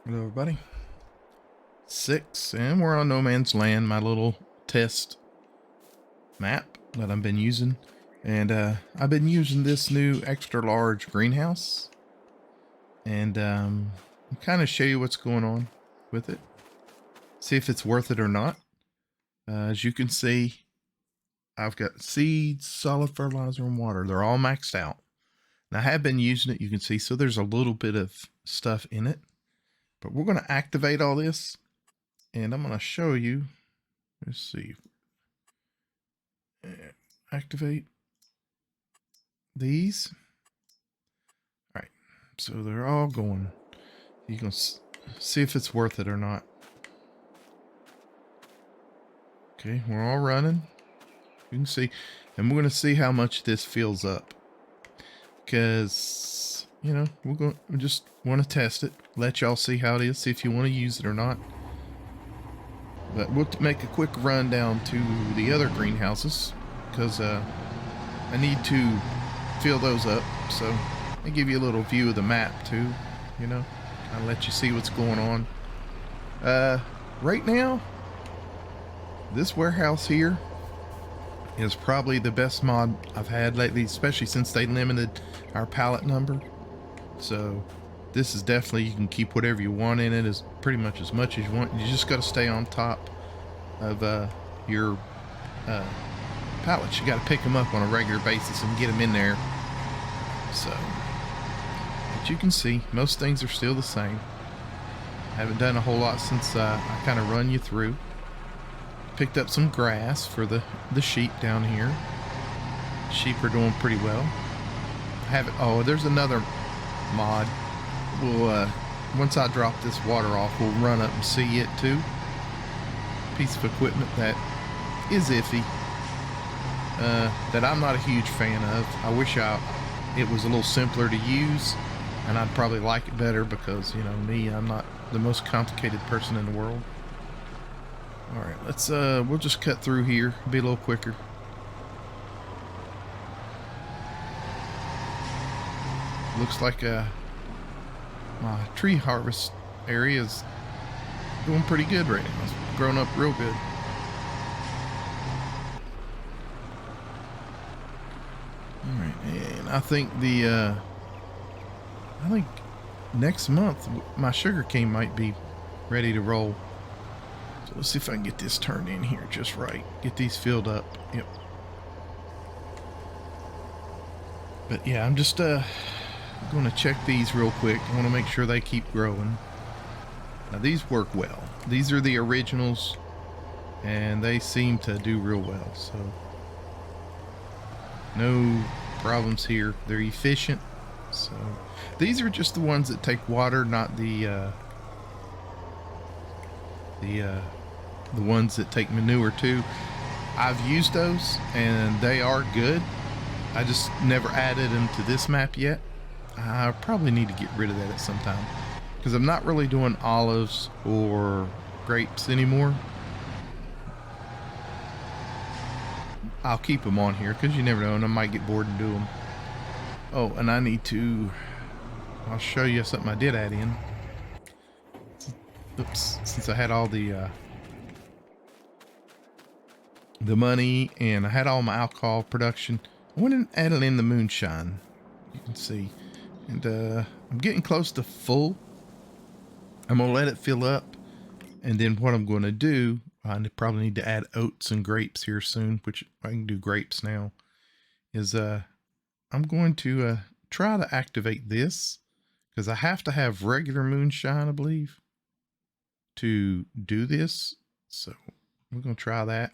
Hello, everybody. 6, and we're on No Man's Land, my little test map that I've been using. And I've been using this new extra large greenhouse. And I'll kind of show you what's going on with it. See if it's worth it or not. As you can see, I've got seeds, solid fertilizer, and water. They're all maxed out. And I have been using it, you can see, so there's a little bit of stuff in it. But we're going to activate all this. And I'm going to show you. Let's see. Activate these. All right. So they're all going. You can see if it's worth it or not. Okay, we're all running. You can see. And we're going to see how much this fills up. Because, you know, we just want to test it. Let y'all see how it is. See if you want to use it or not. But we'll make a quick run down to the other greenhouses. Because I need to fill those up. So I give you a little view of the map too. You know, I'll let you see what's going on. Right now, this warehouse here is probably the best mod I've had lately, especially since they limited our pallet number. So this is definitely, you can keep whatever you want in it, as pretty much as you want. You just got to stay on top of your pallets. You got to pick them up on a regular basis and get them in there. So, but you can see most things are still the same. Haven't done a whole lot since I kind of run you through. Picked up some grass for the sheep down here. Sheep are doing pretty well. Oh, there's another mod. We'll once I drop this water off, we'll run up and see it too. Piece of equipment that is iffy. That I'm not a huge fan of. I wish it was a little simpler to use, and I'd probably like it better because, you know, me, I'm not the most complicated person in the world. All right, let's we'll just cut through here, be a little quicker. Looks like my tree harvest area is doing pretty good right now. It's grown up real good. All right, and I think next month my sugar cane might be ready to roll. So let's see if I can get this turned in here just right. Get these filled up. Yep. But yeah, I'm just going to check these real quick. I want to make sure they keep growing. Now these work well. These are the originals, and they seem to do real well. So no problems here. They're efficient. So these are just the ones that take water, not the ones that take manure too. I've used those and they are good. I just never added them to this map yet. I probably need to get rid of that at some time because I'm not really doing olives or grapes anymore. I'll keep them on here because you never know, and I might get bored and do them. Oh, and I'll show you something I did add in. Oops, since I had all the money and I had all my alcohol production, I went and added in the moonshine. You can see, and I'm getting close to full. I'm gonna let it fill up, and then what I'm going to do, I probably need to add oats and grapes here soon, which I can do grapes now. Is I'm going to try to activate this because I have to have regular moonshine, I believe, to do this. So we're going to try that.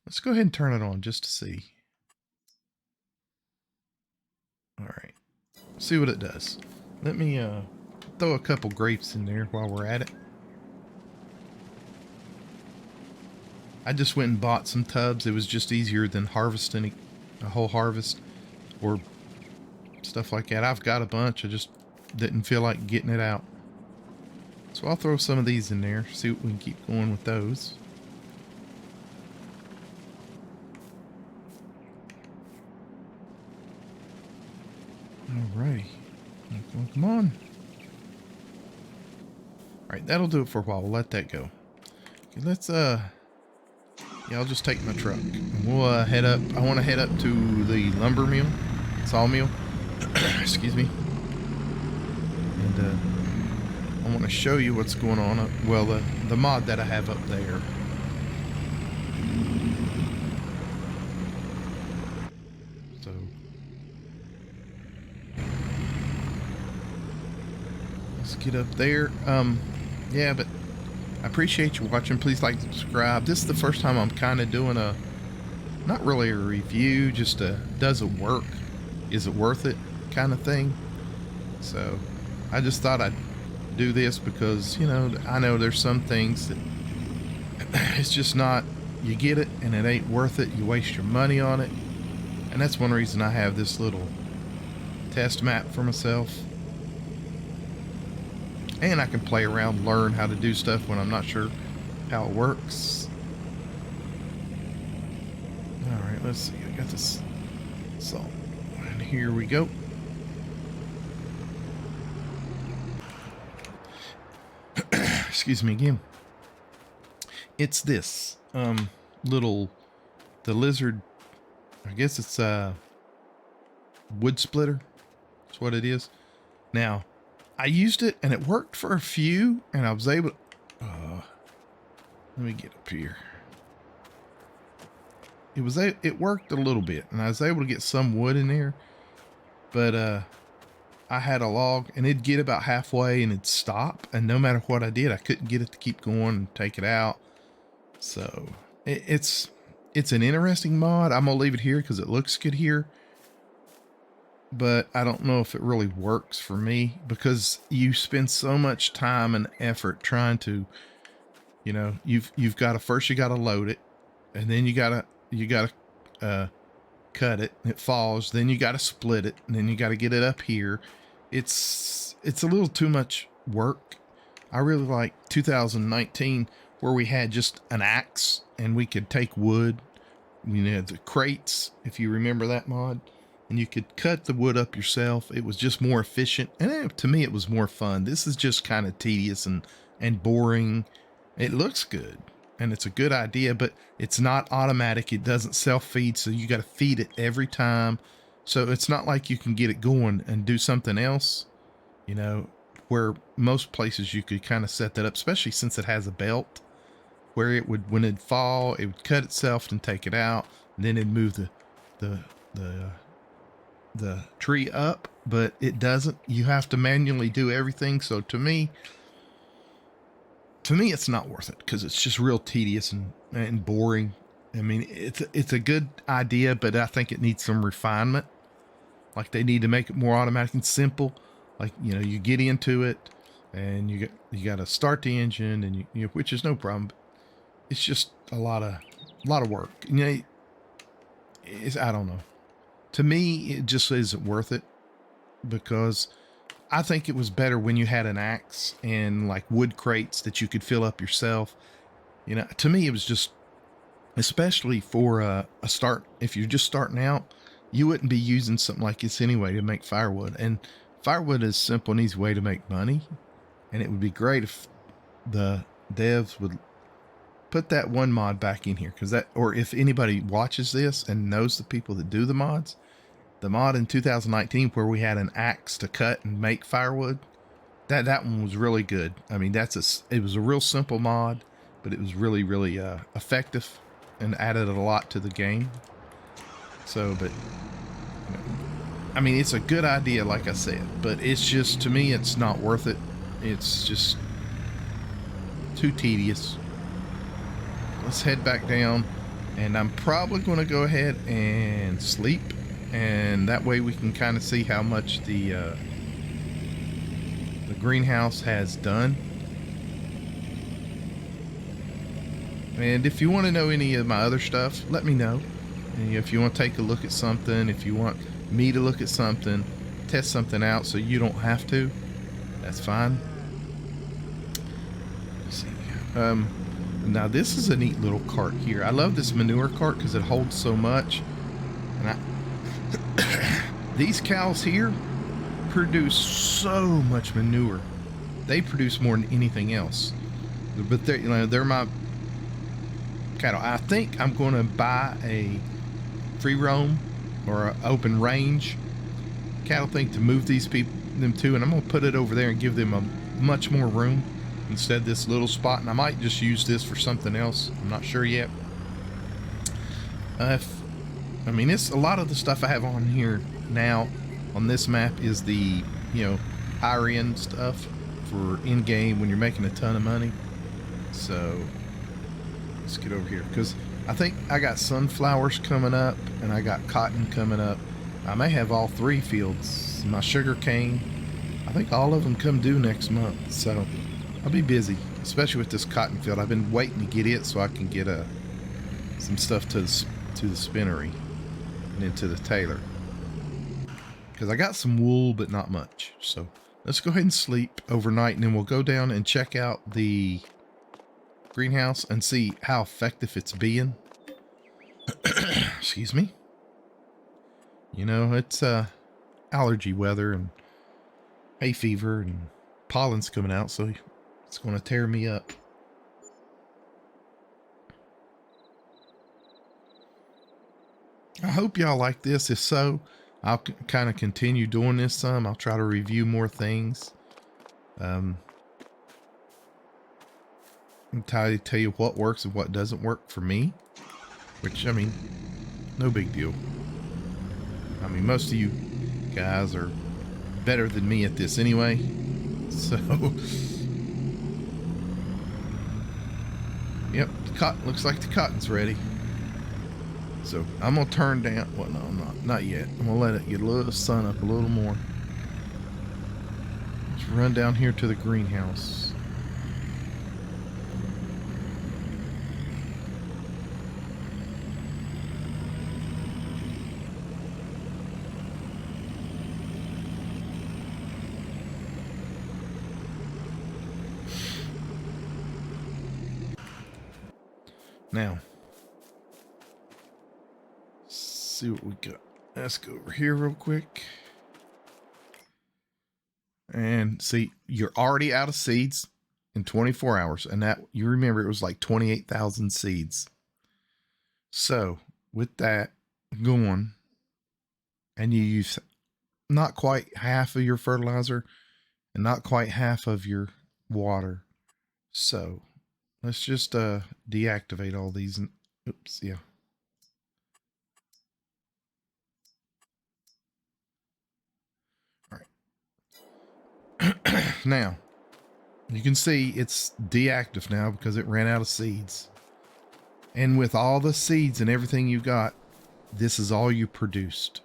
Let's go ahead and turn it on just to see. All right, see what it does. Let me throw a couple grapes in there while we're at it. I just went and bought some tubs. It was just easier than harvesting a whole harvest or stuff like that. I've got a bunch. I just didn't feel like getting it out. So I'll throw some of these in there, see what we can keep going with those. Alrighty. Come on. right, that'll do it for a while. We'll let that go. Okay, let's yeah, I'll just take my truck and we'll head up. I want to head up to the lumber mill, sawmill. Excuse me. And I want to show you what's going on. Well, the mod that I have up there. So let's get up there. Yeah, but I appreciate you watching. Please like and subscribe. This is the first time I'm kind of doing a, not really a review, just a does it work? Is it worth it kind of thing. So I just thought I'd do this because, you know, I know there's some things that it's just not, you get it and it ain't worth it. You waste your money on it. And that's one reason I have this little test map for myself. And I can play around, learn how to do stuff when I'm not sure how it works. Alright, let's see. I got this salt. And here we go. Excuse me again. It's this the lizard, I guess it's a wood splitter. That's what it is. Now, I used it and it worked for a few, and I was able to, let me get up here. It worked a little bit and I was able to get some wood in there, but I had a log and it'd get about halfway and it'd stop, and no matter what I did, I couldn't get it to keep going and take it out. So it's an interesting mod. I'm gonna leave it here because it looks good here, but I don't know if it really works for me, because you spend so much time and effort trying to, you know, you've got to, first you got to load it, and then you got to cut it and it falls, then you got to split it, and then you got to get it up here. It's a little too much work. I really like 2019 where we had just an axe and we could take wood, you know, the crates, if you remember that mod, and you could cut the wood up yourself. It was just more efficient, and to me it was more fun. This is just kind of tedious and boring. It looks good and it's a good idea, but it's not automatic. It doesn't self-feed, so you got to feed it every time. So it's not like you can get it going and do something else, you know, where most places you could kind of set that up, especially since it has a belt where it would, when it'd fall, it would cut itself and take it out, and then it'd move the tree up, but it doesn't. You have to manually do everything. So to me it's not worth it, because it's just real tedious and boring. I mean, it's a good idea, but I think it needs some refinement. Like, they need to make it more automatic and simple. Like, you know, you get into it and you got to start the engine, and you know, which is no problem. It's just a lot of work. You know, I don't know. To me, it just isn't worth it, because I think it was better when you had an axe and like wood crates that you could fill up yourself. You know, to me, it was just, especially for a start, if you're just starting out, you wouldn't be using something like this anyway to make firewood. And firewood is a simple and easy way to make money. And it would be great if the devs would put that one mod back in here, because that, or if anybody watches this and knows the people that do the mods, the mod in 2019 where we had an axe to cut and make firewood, that one was really good. I mean, it was a real simple mod, but it was really, really effective and added a lot to the game. So, but you know, I mean, it's a good idea, like I said, but it's just, to me, it's not worth it. It's just too tedious. Let's head back down, and I'm probably going to go ahead and sleep, and that way we can kind of see how much the greenhouse has done. And if you want to know any of my other stuff, let me know. And if you want to take a look at something, if you want me to look at something, test something out so you don't have to, that's fine. Let's see. Now this is a neat little cart here. I love this manure cart because it holds so much. And these cows here produce so much manure. they produce more than anything else. But they're, you know, they're my cattle. I think I'm going to buy a free roam or an open range cattle thing to move them to, and I'm going to put it over there and give them a much more room instead of this little spot. And I might just use this for something else. I'm not sure yet. I mean, it's a lot of the stuff I have on here now on this map is the, you know, higher end stuff for in game when you're making a ton of money. So let's get over here, because I think I got sunflowers coming up and I got cotton coming up. I may have all three fields. My sugar cane, I think all of them come due next month, so I'll be busy, especially with this cotton field. I've been waiting to get it so I can get some stuff to the spinnery and into the tailor, because I got some wool but not much. So let's go ahead and sleep overnight, and then we'll go down and check out the greenhouse and see how effective it's being. Excuse me. You know, it's allergy weather and hay fever and pollen's coming out, so it's going to tear me up. I hope y'all like this. If so, I'll kind of continue doing this some. I'll try to review more things. I'll tell you what works and what doesn't work for me, which, I mean, no big deal. I mean, most of you guys are better than me at this anyway, so yep, looks like the cotton's ready. So I'm gonna turn down, well, no, I'm not yet. I'm gonna let it get a little sun up a little more. Let's run down here to the greenhouse. Now, see what we got. Let's go over here real quick. And see, you're already out of seeds in 24 hours. And that, you remember, it was like 28,000 seeds. So with that going, and you use not quite half of your fertilizer and not quite half of your water. So let's just deactivate all these. Oops, yeah. All right. Now, you can see it's deactive now because it ran out of seeds. And with all the seeds and everything you got, this is all you produced.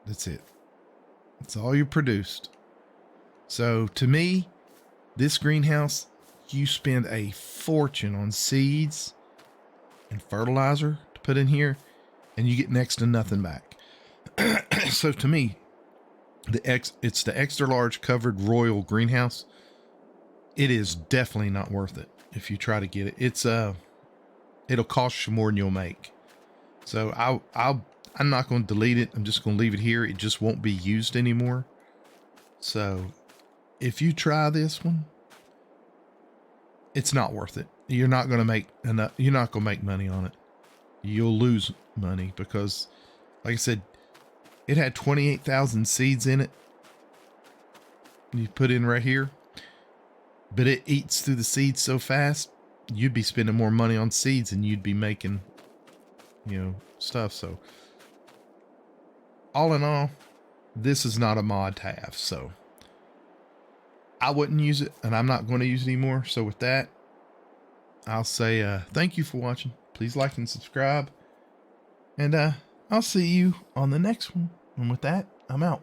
That's it. That's all you produced. So to me, this greenhouse, you spend a fortune on seeds and fertilizer to put in here, and you get next to nothing back. So to me, it's the extra large covered royal greenhouse. It is definitely not worth it if you try to get it. It's it'll cost you more than you'll make. So I'm not going to delete it. I'm just going to leave it here. It just won't be used anymore. So if you try this one, it's not worth it. You're not going to make enough. You're not going to make money on it. You'll lose money because, like I said, it had 28,000 seeds in it. You put in right here, but it eats through the seeds so fast. You'd be spending more money on seeds than you'd be making, you know, stuff. So all in all, this is not a mod to have. So I wouldn't use it, and I'm not going to use it anymore. So with that, I'll say thank you for watching. Please like and subscribe, and I'll see you on the next one. And with that, I'm out.